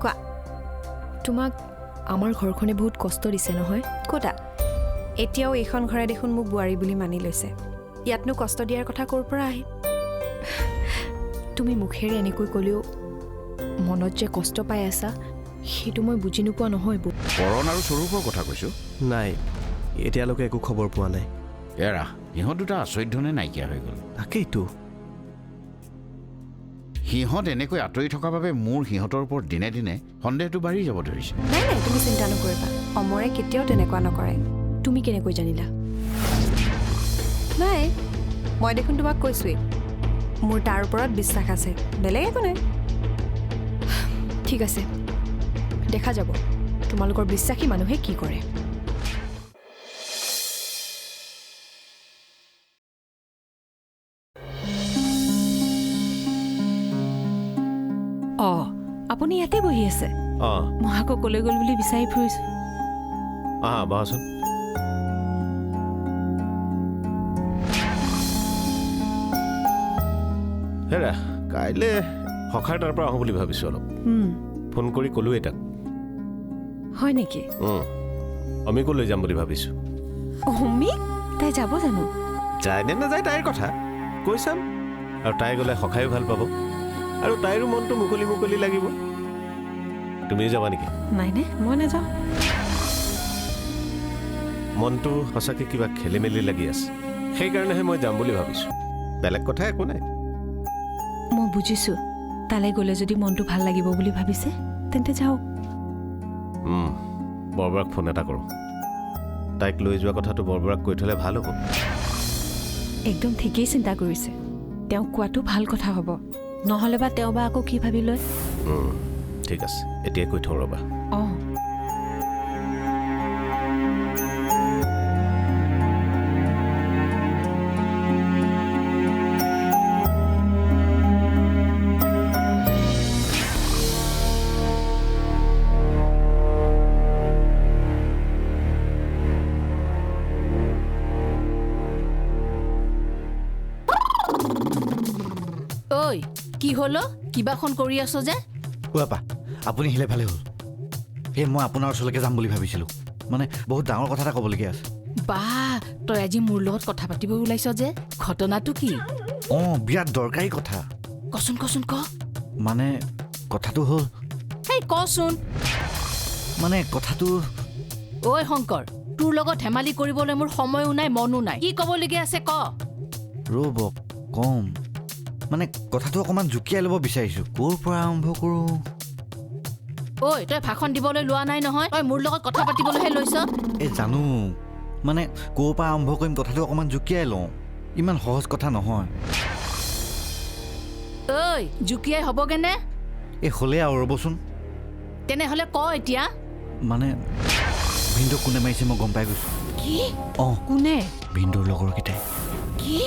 কোৱা তোমাক আমাৰ ঘৰখনে বহুত কষ্ট দিছে নহয় কোটা এতিয়াও এইখন ঘৰে দেখোন মোক বোৱাৰী বুলি মানি লৈছে ইয়াতনো কষ্ট দিয়াৰ কথা ক'ৰ পৰা আহি তুমি মুখেৰে এনেকৈ ক'লেও মনত যে কষ্ট পাই আছা সেইটো মই বুজি নোপোৱা নহয় কৰণ আৰু স্বৰূপৰ কথা কৈছোঁ নাই এতিয়ালৈকে একো খবৰ পোৱা নাই এৰা সিহঁত দুটা আচৰিত ধৰণে নাইকিয়া হৈ গ'ল তাকেইতো সিহঁত এনেকৈ আঁতৰি থকাৰ বাবে মোৰ সিহঁতৰ ওপৰত দিনে দিনে সন্দেহটো বাঢ়ি যাব ধৰিছে নাই নাই তুমি চিন্তা নকৰিবা অমৰে কেতিয়াও তেনেকুৱা নকৰে তুমি কেনেকৈ জানিলা নাই মই দেখোন তোমাক কৈছোৱেই মোৰ তাৰ ওপৰত বিশ্বাস আছে বেলেগ একো নাই ঠিক আছে দেখা যাব তোমালোকৰ বিশ্বাসী মানুহে কি কৰে আপুনি ইয়াতে বহি আছে মই আকৌ কলৈ গ'ল বুলি বিচাৰি ফুৰিছো বহাচোন হেৰা কাইলৈ সখাৰ তাৰ পৰা আহোঁ বুলি ভাবিছোঁ অলপ ফোন কৰি ক'লোৱেই তাক হয় নেকি অমিকো লৈ যাম বুলি ভাবিছোঁ অমিক তাই যাব জানো যায় নে নাযায় তাইৰ কথা কৈ চাম আৰু তাই গ'লে সখায়ো ভাল পাব আৰু তাইৰো মনটো মুকলি মুকলি লাগিব তুমিও যাবা নেকি নাই নে মই নাযাওঁ মনটো সঁচাকৈ কিবা খেলি মেলি লাগি আছে সেইকাৰণেহে মই যাম বুলি ভাবিছোঁ বেলেগ কথা একো নাই মই বুজিছোঁ তালৈ গ'লে যদি মনটো ভাল লাগিব বুলি ভাবিছে তেন্তে যাওক বৰবৰাক ফোন এটা কৰোঁ তাইক লৈ যোৱা কথাটো বৰবৰাক কৈ থ'লে ভাল হ'ব একদম ঠিকেই চিন্তা কৰিছে তেওঁক কোৱাটো ভাল কথা হ'ব নহ'লে বা তেওঁ বা আকৌ কি ভাবি লয় ঠিক আছে এতিয়াই কৈ থওঁ ৰ'বা ঐ কি হলো কিবাখন কৰি আছ যে বাপা আপুনি আহিলে ভালে হ'ল এই মই আপোনাৰ ওচৰলৈকে যাম বুলি ভাবিছিলোঁ মানে বহুত ডাঙৰ কথা এটা ক'বলগীয়া আছে বা তই আজি মোৰ লগত কথা পাতিব ওলাইছ যে ঘটনাটো কি বিৰাট দৰকাৰী কথা কচোন কচোন ক মানে কথাটো হ'ল এই কচোন মানে কথাটো ঐ শংকৰ তোৰ লগত ধেমালি কৰিবলৈ মোৰ সময়ো নাই মনো নাই কি ক'বলগীয়া আছে ক ৰ'ব কম মানে কথাটো অকণমান জুকিয়াই ল'ব বিচাৰিছোঁ ক'ৰ পৰা আৰম্ভ কৰোঁ ঐ তই ভাষণ দিবলৈ লোৱা নাই নহয় তই মোৰ লগত কথা পাতিবলৈহে লৈছ এই জানো মানে ক'ৰ পৰা আৰম্ভ কৰিম কথাটো অকণমান জুকিয়াই লওঁ ইমান সহজ কথা নহয় ঐ জুকিয়াই হ'বগেনে এই হ'লে আৰু ৰ'বচোন তেনেহ'লে ক এতিয়া মানে ভিনদেউক কোনে মাৰিছে মই গম পাই গৈছোঁ কি কোনে ভিনদেউৰ লগৰকেইটাই কি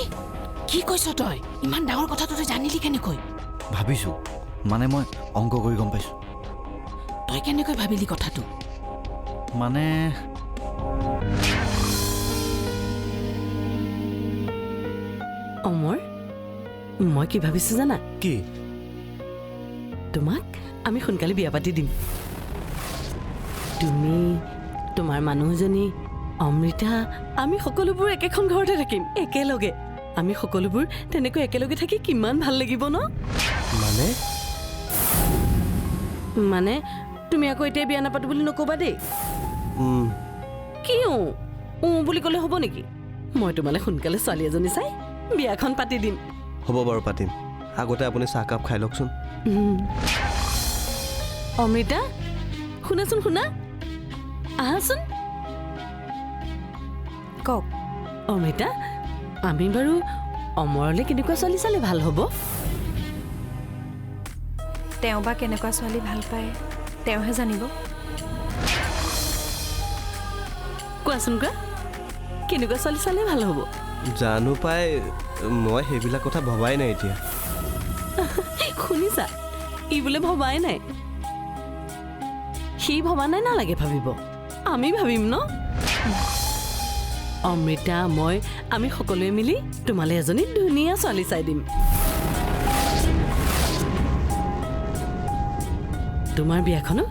কি কৈছ তই ইমান ডাঙৰ কথাটো তই জানিলি কেনেকৈ ভাবিছোঁ মানে মই অংক কৰি গম পাইছোঁ তই কেনেকৈ ভাবিলি কথাটো মানে অমৰ মই কি ভাবিছোঁ জানা কি তোমাক আমি সোনকালে বিয়া পাতি দিম তুমি তোমাৰ মানুহজনী অমৃতা আমি সকলোবোৰ একেখন ঘৰতে থাকিম একেলগে আমি সকলোবোৰ তেনেকৈ একেলগে থাকি কিমান ভাল লাগিব ন মানে তুমি আকৌ এতিয়া বিয়া নাপাতো বুলি নক'বা দেই কি বুলি ক'লে হ'ব নেকি মই তোমালে সোনকালে ছোৱালী এজনী চাই বিয়াখন পাতি দিম হ'ব বাৰু পাতিম আগতে আপুনি চাহকাপ খাই লওকচোন অমৃতা শুনাচোন শুনা আহাচোন কওক অমৃতা আমি বাৰু অমৰলৈ কেনেকুৱা ছোৱালী চালে ভাল হ'ব তেওঁ বা কেনেকুৱা ছোৱালী ভাল পায় তেওঁহে জানিব কোৱাচোন কোৱা কেনেকুৱা ছোৱালী চালে ভাল হ'ব জানো পাই মই সেইবিলাক কথা ভবাই নাই এতিয়া শুনিছা ই বোলে ভবাই নাই সি ভবা নাই নালাগে ভাবিব আমি ভাবিম ন অমৃতা মই আমি সকলোৱে মিলি তোমালে এজনী ধুনীয়া ছোৱালী চাই দিম তোমাৰ বিয়াখনো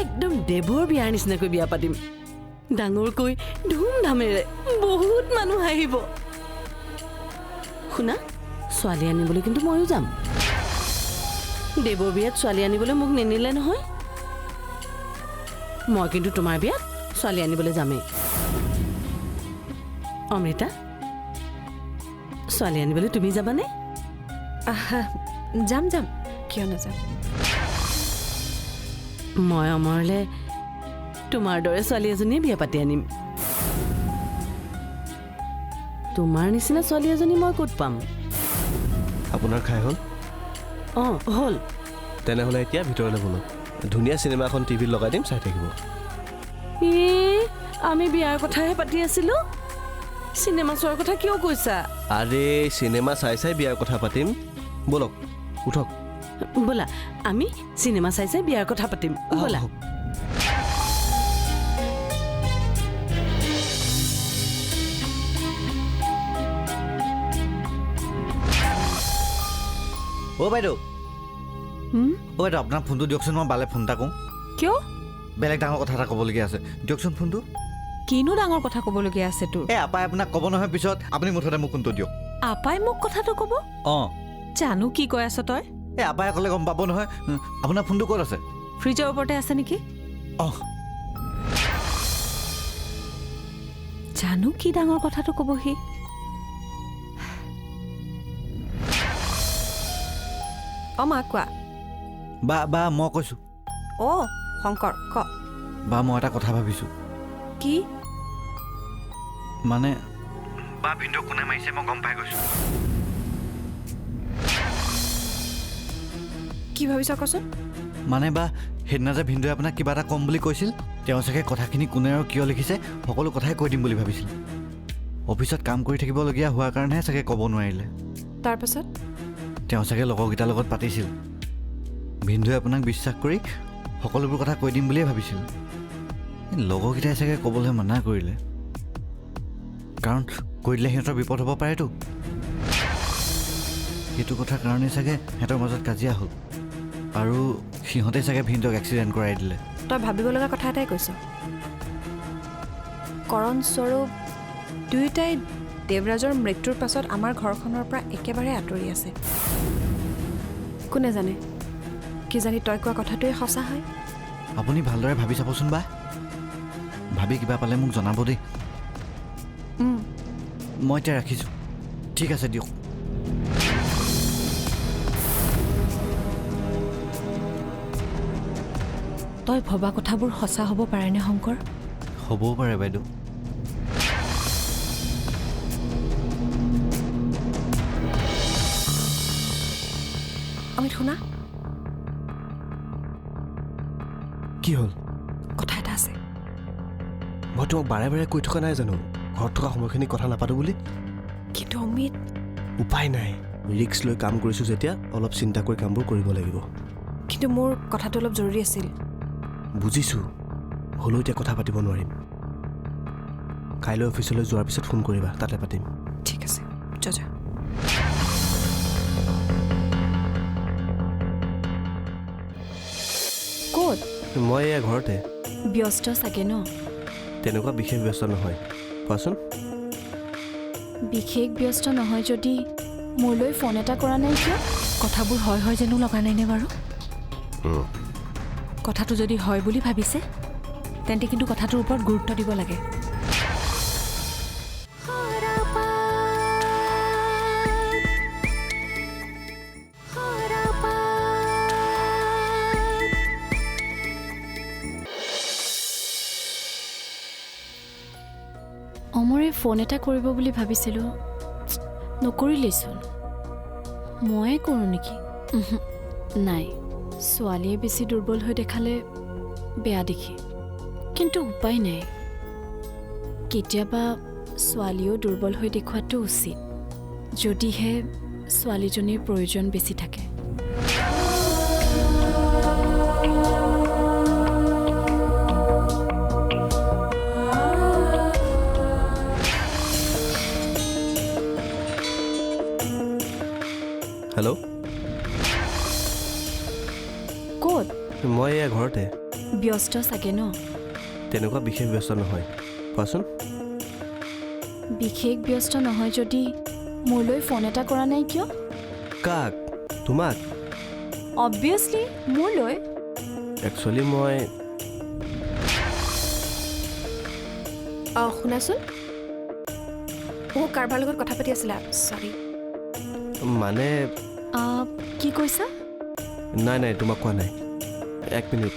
একদম দেৱৰ বিয়াৰ নিচিনাকৈ বিয়া পাতিম ডাঙৰকৈ ধুমধামেৰে বহুত মানুহ আহিব শুনা ছোৱালী আনিবলৈ কিন্তু ময়ো যাম দেৱৰ বিয়াত ছোৱালী আনিবলৈ মোক নিনিলে নহয় মই কিন্তু তোমাৰ বিয়াত ছোৱালী আনিবলৈ যামেই অমৃতা ছোৱালী আনিবলৈ তুমি যাবানে আহা, যাম যাম কিয় নাযাম মই অমৰলে তোমাৰ দৰে ছোৱালী এজনীয়ে বিয়া পাতি আনিম তোমাৰ নিচিনা ছোৱালী এজনী মই ক'ত পাম আপোনাৰ খাই হ'ল অঁ হ'ল তেনেহ'লে এতিয়া ভিতৰলৈ বলক ধুনীয়া চিনেমা এখন টিভিত লগাই দিম চাই থাকিব আমি বিয়াৰ কথাহে পাতি আছিলো চিনেমা চোৱাৰ কথা কিয় কৈছা আৰে চিনেমা চাই চাই বিয়াৰ কথা পাতিম বলক উঠক ব'লা আমি চিনেমা চাই চাই বিয়াৰ কথা পাতিম ব'লা অ' বাইদেউ অ' বাইদেউ আপোনাৰ ফোনটো দিয়কচোন মই বালে ফোন এটা কৰোঁ কিয় বেলেগ ডাঙৰ কথা এটা ক'বলগীয়া আছে দিয়কচোন ফোনটো কিনো ডাঙৰ কথা ক'বলগীয়া আছে তোৰ এই আপাই আপোনাক ক'ব নহয় পিছত আপুনি মুঠতে মোক ফোনটো দিয়ক আপাই মোক কথাটো ক'ব অঁ জানো কি কৈ আছ তই এই আপাই ক'লে গম পাব নহয় আপোনাৰ ফোনটো ক'ত আছে ফ্ৰিজৰ ওপৰতে আছে নেকি অঁ জানো কি ডাঙৰ কথাটো ক'ব সি অ মা কোৱা বা মই কৈছোঁ অ' শংকৰ ক বা মই এটা কথা ভাবিছোঁ কি মানে বা ভিনদেউ কোনে মাৰিছে মই গম পাই গৈছোঁ কি ভাবিছ কচোন মানে বা সেইদিনা যে ভিনদেউৱে আপোনাক কিবা এটা ক'ম বুলি কৈছিল তেওঁ চাগে কথাখিনি কোনে আৰু কিয় লিখিছে সকলো কথাই কৈ দিম বুলি ভাবিছিল অফিচত কাম কৰি থাকিবলগীয়া হোৱাৰ কাৰণেহে চাগে ক'ব নোৱাৰিলে তাৰপাছত তেওঁ চাগে লগৰকেইটাৰ লগত পাতিছিল ভিনদেউৱে আপোনাক বিশ্বাস কৰি সকলোবোৰ কথা কৈ দিম বুলিয়ে ভাবিছিল লগৰকেইটাই চাগে ক'বলৈ মানা কৰিলে কাৰণ কৈ দিলে সিহঁতৰ বিপদ হ'ব পাৰেতো সেইটো কথাৰ কাৰণেই চাগে সিহঁতৰ মাজত কাজিয়া হ'ল আৰু সিহঁতে চাগে ভিনদেউক এক্সিডেণ্ট কৰাই দিলে তই ভাবিব লগা কথা এটাই কৈছ কৰণ স্বৰূপ দুয়োটাই দেৱৰাজৰ মৃত্যুৰ পাছত আমাৰ ঘৰখনৰ পৰা একেবাৰে আঁতৰি আছে কোনে জানে কিজানি তই কোৱা কথাটোৱে সঁচা হয় আপুনি ভালদৰে ভাবি চাবচোন বা ভাবি কিবা পালে মোক জনাব দেই মই এতিয়া ৰাখিছোঁ ঠিক আছে দিয়ক তই ভবা কথাবোৰ সঁচা হ'ব পাৰেনে শংকৰ হ'বও পাৰে বাইদেউ অমিত শুনা কি হ'ল কথা এটা আছে মই তোমাক বাৰে বাৰে কৈ থকা নাই জানো ঘৰত থকা সময়খিনি কথা নাপাতো বুলি কিন্তু অমিত উপায় নাই ৰিক্স লৈ কাম কৰিছোঁ যেতিয়া অলপ চিন্তা কৰি কামবোৰ কৰিব লাগিব কিন্তু মোৰ কথাটো অলপ জৰুৰী আছিল বুজিছোঁ হ'লেও এতিয়া কথা পাতিব নোৱাৰিম কাইলৈ অফিচলৈ যোৱাৰ পিছত ফোন কৰিবা তাতে পাতিম ঠিক আছে যা ক'ত মই এয়া ঘৰতে ব্যস্ত চাগে ন তেনেকুৱা বিশেষ ব্যস্ত নহয় কোৱাচোন বিশেষ ব্যস্ত নহয় যদি মোলৈ ফোন এটা কৰা নাই কিয় কথাবোৰ হয় যেনো লগা নাইনে বাৰু কথাটো যদি হয় বুলি ভাবিছে তেন্তে কিন্তু কথাটোৰ ওপৰত গুৰুত্ব দিব লাগে অমৰে ফোন এটা কৰিব বুলি ভাবিছিলোঁ নকৰিলেইচোন ময়ে কৰোঁ নেকি নাই ছোৱালীয়ে বেছি দুৰ্বল হৈ দেখালে বেয়া দেখি কিন্তু উপায় নাই কেতিয়াবা ছোৱালীও দুৰ্বল হৈ দেখুৱাটো উচিত যদিহে ছোৱালীজনীৰ প্ৰয়োজন বেছি থাকে হেল্ল' ক'ত মই এয়া ঘৰতে। ব্যস্ত চাগে ন? তেনেকুৱা বিশেষ ব্যস্ত নহয়, কোৱাচোন। বিশেষ ব্যস্ত নহয় যদি মোলৈ ফোন এটা কৰা নাই কিয়? কাক? তোমাক? অবভিয়াছলি মোলৈ। একচুৱেলি মই শুনাচোন, কাৰোবাৰ লগত কথা পাতি আছিলা? চৰি। মানে কি কৈছা? নাই তোমাক কোৱা নাই। 1 মিনিট।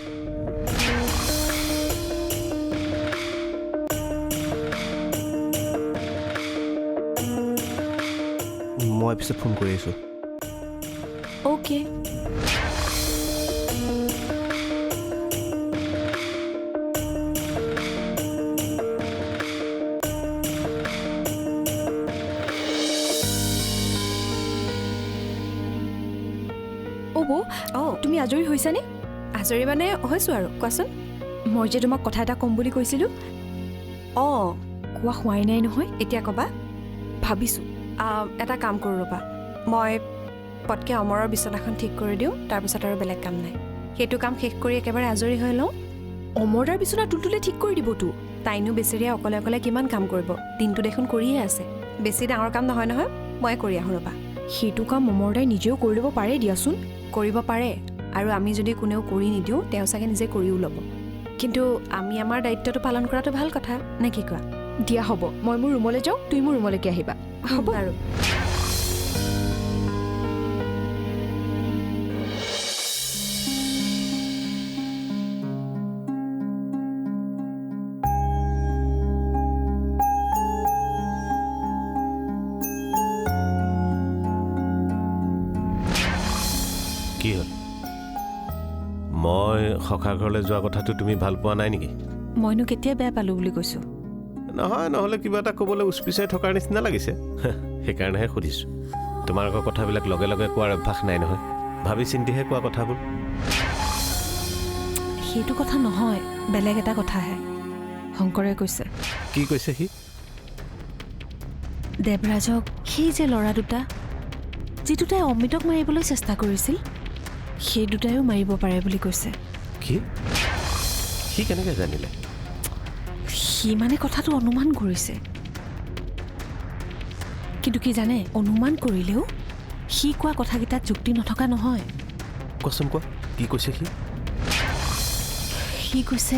মই পিছত ফোন কৰি আছোঁ। অ'কে। তুমি আজৰি হৈছানে? আজৰি মানে হৈছোঁ আৰু, কোৱাচোন। মই যে তোমাক কথা এটা ক'ম বুলি কৈছিলোঁ, কোৱা হোৱাই নাই নহয়। এতিয়া ক'বা? ভাবিছোঁ এটা কাম কৰোঁ ৰ'বা, মই পটকৈ অমৰৰ বিচনাখন ঠিক কৰি দিওঁ, তাৰপিছত আৰু বেলেগ কাম নাই। সেইটো কাম শেষ কৰি একেবাৰে আজৰি হৈ লওঁ। অমৰদাৰ বিচনা তুলতুলে ঠিক কৰি দিবতো। তাইনো বেচেৰীয়া অকলে অকলে কিমান কাম কৰিব, দিনটো দেখোন কৰিয়ে আছে। বেছি ডাঙৰ কাম নহয় নহয়, মই কৰি আহোঁ ৰ'বা। সেইটো কাম অমৰদাই নিজেও কৰি ল'ব পাৰে দিয়াচোন। কৰিব পাৰে, আৰু আমি যদি কোনেও কৰি নিদিওঁ তেওঁ চাগে নিজে কৰিও ল'ব। কিন্তু আমি আমাৰ দায়িত্বটো পালন কৰাটো ভাল কথা, নে কি কোৱা? দিয়া হ'ব, মই মোৰ ৰুমলৈ যাওঁ, তুমি মোৰ ৰুমলৈকে আহিবা। হ'ব আৰু। কি হ'ল? মই সখাৰ ঘৰলৈ যোৱা কথাটো তুমি ভাল পোৱা নাই নেকি? মইনো কেতিয়া বেয়া পালোঁ বুলি কৈছোঁ? নহয়, নহ'লে কিবা এটা ক'বলৈ উচপিচাই থকাৰ নিচিনা লাগিছে। সেইকাৰণেহে সুধিছোঁ। তোমাৰ আকৌ কথাবিলাক লগে লগে কোৱাৰ অভ্যাস নাই নহয়, ভাবি চিন্তিহে কোৱা কথাবোৰ। সেইটো কথা নহয়, বেলেগ এটা কথাহে। শংকৰে কৈছে। কি কৈছে সি? দেৱৰাজক সেই যে ল'ৰা দুটা, যি দুটাই অমৃতক মাৰিবলৈ চেষ্টা কৰিছিল, সেই দুটাইও মাৰিব পাৰে বুলি কৈছে। কি? সি কেনেকৈ জানিলে? সি মানে কথাটো অনুমান কৰিছে। কিন্তু কি জানে, অনুমান কৰিলেও সি কোৱা কথাকেইটাত যুক্তি নথকা নহয়। কোৱাচোন কোৱা, কি কৈছে সি? সি কৈছে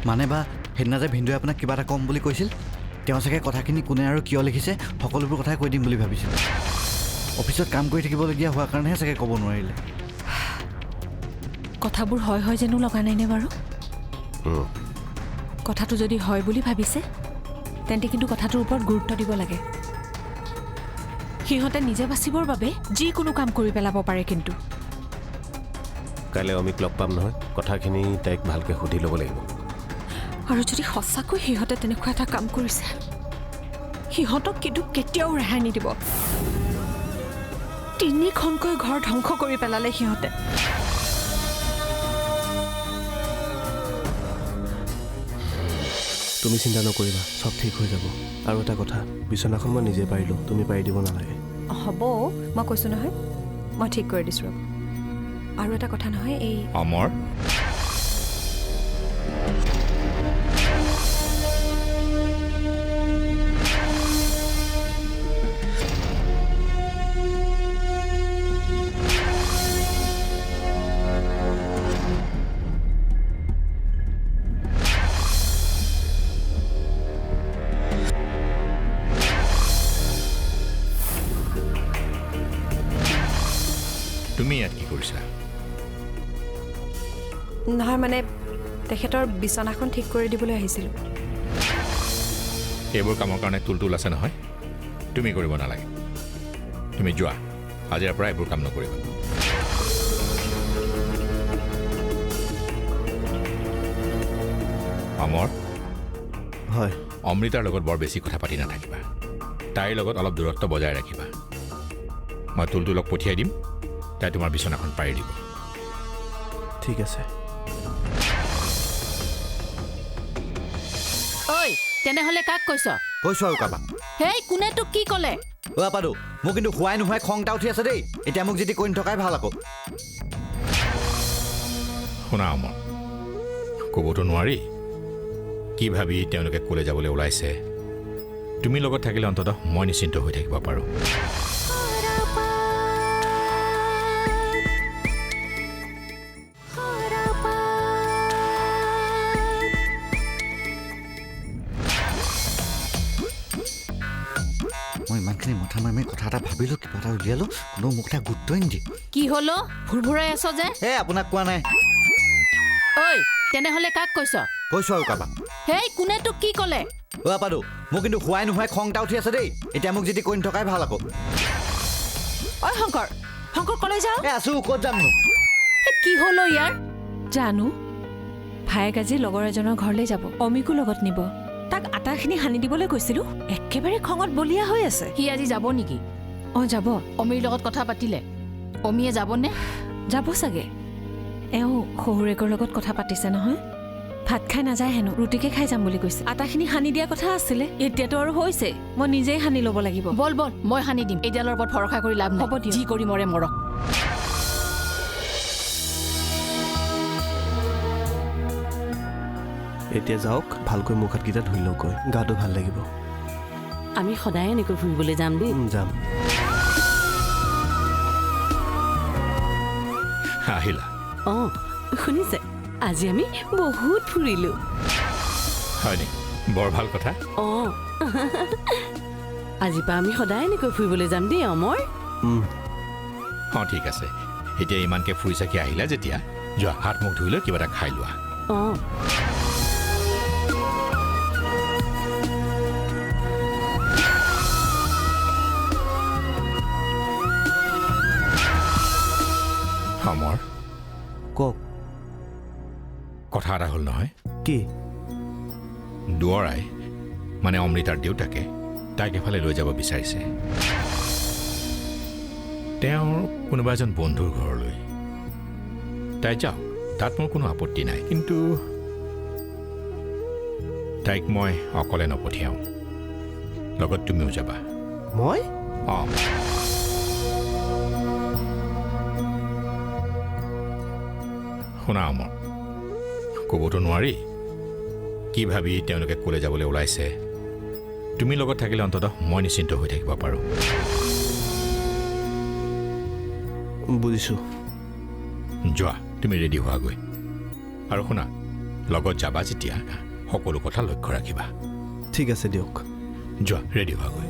মানে বা সেইদিনা যে ভিন্দুৱে আপোনাক কিবা এটা ক'ম বুলি কৈছিল, তেওঁ চাগে কথাখিনি কোনে আৰু কিয় লিখিছে সকলোবোৰ কথাই কৈ দিম বুলি ভাবিছিল। অফিচত কাম কৰি থাকিবলগীয়া হোৱাৰ কাৰণেহে চাগে ক'ব নোৱাৰিলে। কথাবোৰ হয় যেনো লগা নাইনে বাৰু? কথাটো যদি হয় বুলি ভাবিছে, তেন্তে কিন্তু কথাটোৰ ওপৰত গুৰুত্ব দিব লাগে। সিহঁতে নিজে বাচিবৰ বাবে যিকোনো কাম কৰি পেলাব পাৰে। কিন্তু কাইলৈ অমিক লগ পাম নহয়, কথাখিনি তাইক ভালকৈ সুধি ল'ব লাগিব। আৰু যদি সঁচাকৈ সিহঁতে তেনেকুৱা এটা কাম কৰিছে, সিহঁতক কিন্তু কেতিয়াও ৰেহাই নিদিব। 3খনকৈ ঘৰ ধ্বংস কৰি পেলালে সিহঁতে। তুমি চিন্তা নকৰিবা, চব ঠিক হৈ যাব। আৰু এটা কথা, বিচনাখন মই নিজে পাৰিলোঁ, তুমি পাৰি দিব নালাগে। হ'ব, মই কৈছোঁ নহয়, মই ঠিক কৰি দিছোঁ। আৰু এটা কথা নহয়, এই অমৰ, তুমি ইয়াত কি কৰিছা? নহয় মানে তেখেতৰ বিচনাখন ঠিক কৰি দিবলৈ আহিছিলোঁ। এইবোৰ কামৰ কাৰণে তুলতুল আছে নহয়, তুমি কৰিব নালাগে। তুমি যোৱা, আজিৰ পৰা এইবোৰ কাম নকৰিবা। অমৰ, হয়। অমৃতাৰ লগত বৰ বেছি কথা পাতি নাথাকিবা, তাইৰ লগত অলপ দূৰত্ব বজাই ৰাখিবা। মই তুলতুলক পঠিয়াই দিম, তাই তোমাৰ বিচনাখন পাৰি দিব। ঠিক আছে। ঐ, তেনেহ'লে কাক কৈছ? কৈছোঁ আৰু কাৰোবাক। হেই, কোনে তোক কি ক'লে? পাদু, মোক কিন্তু হোৱাই নোহোৱাই খং এটা উঠি আছে দেই। এতিয়া মোক যদি কৈ নথকাই ভাল আকৌ। শুনা অমৰ, ক'বতো নোৱাৰি কি ভাবি তেওঁলোকে ক'লে যাবলৈ ওলাইছে। তুমি লগত থাকিলে অন্ততঃ মই নিশ্চিন্ত হৈ থাকিব পাৰোঁ। মই ইমানখিনি মাথা মাৰি কথা এটা ভাবিলোঁ, কিবা এটা উলিয়ালোঁ, কোনো মোক এটা গুৰুত্বই নিদিয়ে। কি হলো ভুৰভুৰাই আছ যে? আপোনাক কোৱা নাই। ঐ তেনেহ'লে কাক কৈছ? কৈছোঁ আৰু কাৰোবাক। হেই কোনে তোক কি ক'লে? আপাদু, মোক কিন্তু হোৱাই নোহোৱাই খং এটা উঠি আছে দেই। এতিয়া মোক যদি কৈ নথকাই ভাল আকৌ। ঐ শংকৰ, শংকৰ কলৈ যাওঁ? আছোঁ, ক'ত যামনো? কি হলো ইয়াৰ? জানো, ভায়েক আজি লগৰ এজনৰ ঘৰলৈ যাব, অমিকো লগত নিব। তাক আটাখিনি সানি দিবলৈ কৈছিলোঁ, একেবাৰে খঙত বলিয়া হৈ আছে। সি আজি যাব নেকি? যাব। অমীৰ লগত কথা পাতিলে? অমীয়ে যাবনে? যাব চাগে। এওঁ শহুৰেকৰ লগত কথা পাতিছে নহয়। ভাত খাই নাযায় হেনো, ৰুটিকে খাই যাম বুলি কৈছে। আটাখিনি সানি দিয়া কথা আছিলে, এতিয়াতো আৰু হৈছে, মই নিজেই সানি ল'ব লাগিব। বল বল মই সানি দিম। এতিয়ালৰ ওপৰত ভৰসা কৰি লাভ নাই। হ'ব দিয়ক। যি কৰি মৰে মৰক। এতিয়া যাওক, ভালকৈ মুখ হাতকেইটা ধুই লওঁগৈ, গাটো ভাল লাগিব। আমি সদায় এনেকৈ ফুৰিবলৈ যাম দেই। যাম। আহিলা? অঁ শুনিছে, আজি আমি বহুত ফুৰিলোঁ। হয় নেকি? বৰ ভাল কথা। অঁ আজিৰ পৰা আমি সদায় এনেকৈ ফুৰিবলৈ যাম দেই অমৰ। অঁ ঠিক আছে। এতিয়া ইমানকৈ ফুৰি চাকি আহিলা যেতিয়া, যোৱা হাত মুখ ধুই লৈ কিবা এটা খাই লোৱা। অঁ অমৰ, কওক। কথা এটা হ'ল নহয়। কি? দুৱৰাই মানে অমৃতাৰ দেউতাকে তাইক এফালে লৈ যাব বিচাৰিছে, তেওঁৰ কোনোবা এজন বন্ধুৰ ঘৰলৈ। তাই যাওক, তাত মোৰ কোনো আপত্তি নাই, কিন্তু তাইক মই অকলে নপঠিয়াওঁ, লগত তুমিও যাবা। মই? অঁ শুনা অমৰ, ক'বতো নোৱাৰি কি ভাবি তেওঁলোকে ক'লে যাবলৈ ওলাইছে। তুমি লগত থাকিলে অন্ততঃ মই নিশ্চিন্ত হৈ থাকিব পাৰোঁ। বুজিছোঁ। যোৱা, তুমি ৰেডি হোৱাগৈ। আৰু শুনা, লগত যাবা যেতিয়া সকলো কথা লক্ষ্য ৰাখিবা। ঠিক আছে দিয়ক। যোৱা, ৰেডি হোৱাগৈ।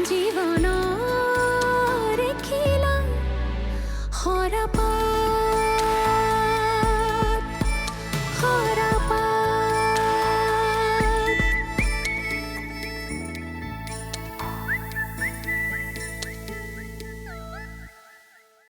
জীবনৰ খিলা হৰা